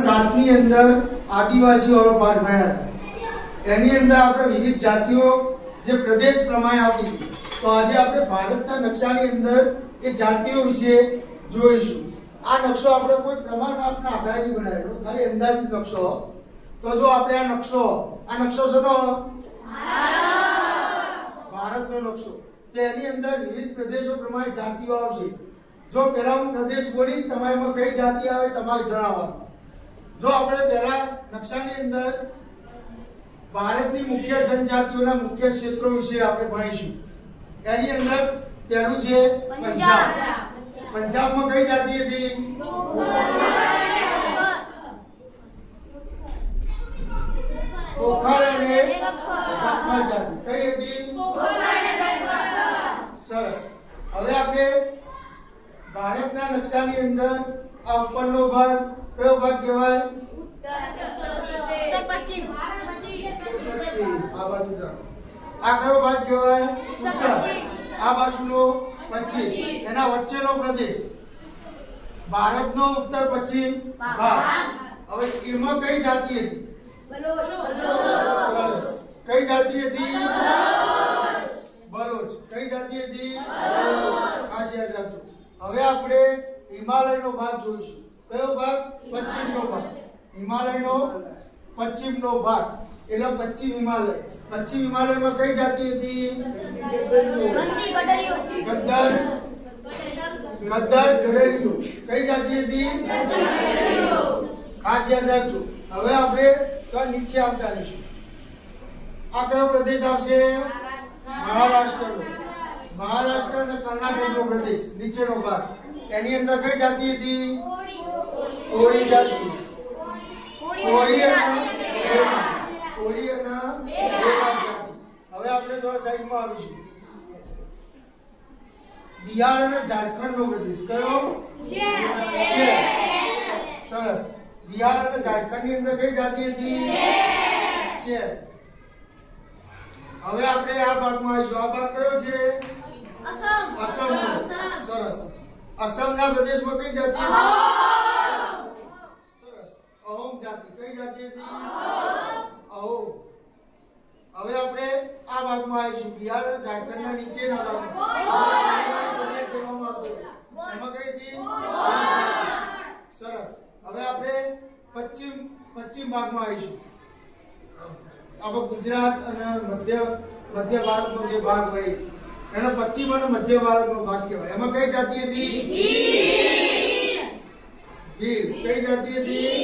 સાતની અંદર આદિવાસીઓ પાઠ ભણ્યા હતા। એની અંદર આપણે વિવિધ જાતિઓ જે પ્રદેશ પ્રમાણે આપી હતી। તો આજે આપણે ભારતના નકશાની અંદર એ જાતિઓ વિશે જોઈશું। આ નકશો આપણે કોઈ પ્રમાણ માપના આધારે નહીં બનાવેલો, ખાલી અંદાજિત નકશો। તો જો આપણે આ નકશો શેનો? ભારતનો નકશો। તો એની અંદર વિવિધ પ્રદેશો પ્રમાણે જાતિઓ આવશે। જો પહેલા હું પ્રદેશ બોલીશ, તમારે એમાં કઈ જાતિ આવે તમારે જણાવવાનું। જો આપણે પહેલા નકશાની અંદર ભારતની મુખ્ય જનજાતિઓના મુખ્ય ક્ષેત્રો વિશે આપણે ભણીશું। એની અંદર પહેલું છે પંજાબ। પંજાબમાં કઈ જાતિ હતી? ખોખર અને ગખ્ખર જાતિ કઈ હતી? સરસ। હવે આપણે ભારતના નકશાની અંદર આ ઉપરનો ભાગ કયો ભાગ કહેવાય? ઉત્તર પશ્ચિમ। આ બાજુ જાઓ। આ કયો ભાગ કહેવાય? ઉત્તર। આ બાજુનો પશ્ચિમ। એના વચ્ચેનો પ્રદેશ ભારતનો ઉત્તર પશ્ચિમ ભાગ। હવે એમાં કઈ જાતિ હતી? સરસ। કઈ જાતિ હતી? બલોચ। કઈ જાતિ હતી? આ શેર રાખજો। હવે આપણે હિમાલયનો ભાગ જોઈશું। કયો ભાગ? પશ્ચિમનો ભાગ। હિમાલયનો પશ્ચિમનો ભાગ એટલે પશ્ચિમ હિમાલય। પશ્ચિમ હિમાલયમાં કઈ જાતિ હતી? ગદ્દર ગડરિયો। કઈ જાતિ હતી? ખાસ યાદ રાખજો। હવે આપણે તો નીચે આવતા રહીશું। આ કયો પ્રદેશ આવશે? મહારાષ્ટ્રનો। મહારાષ્ટ્ર અને કર્ણાટકનો પ્રદેશ નીચેનો ભાગ। એની અંદર કઈ જાતિ હતી? કોળી જાતિ। કોળી અને જાતિ। હવે આપણે તો આ સાઈડમાં આવીશું। બિહાર અને ઝારખંડનો પ્રદેશ કયો? સરસ। બિહાર અને ઝારખંડની અંદર કઈ જાતિ હતી? હવે આપણે આ ભાગમાં આવીશું। આ ભાગ કયો છે? અસમ। સરસ। અસમના પ્રદેશમાં કઈ જાતિ હતી? સરસ। અહોમ જાતિ। કઈ જાતિ હતી? અહોમ। હવે આપણે આ ભાગમાં આવીશું। બિહાર અને ઝારખંડના નીચેના ભાગમાં પ્રદેશ કહેવામાં આવતો એમાં કઈ હતી? સરસ। હવે આપણે પશ્ચિમ ભાગમાં આવીશું। આપણે ગુજરાત અને મધ્ય ભારતનો જે ભાગ હોય એનો પશ્ચિમ અને મધ્ય ભારતનો ભાગ કહેવાય। એમાં કઈ જાતિ હતી? ગીર। કઈ જાતિ હતી?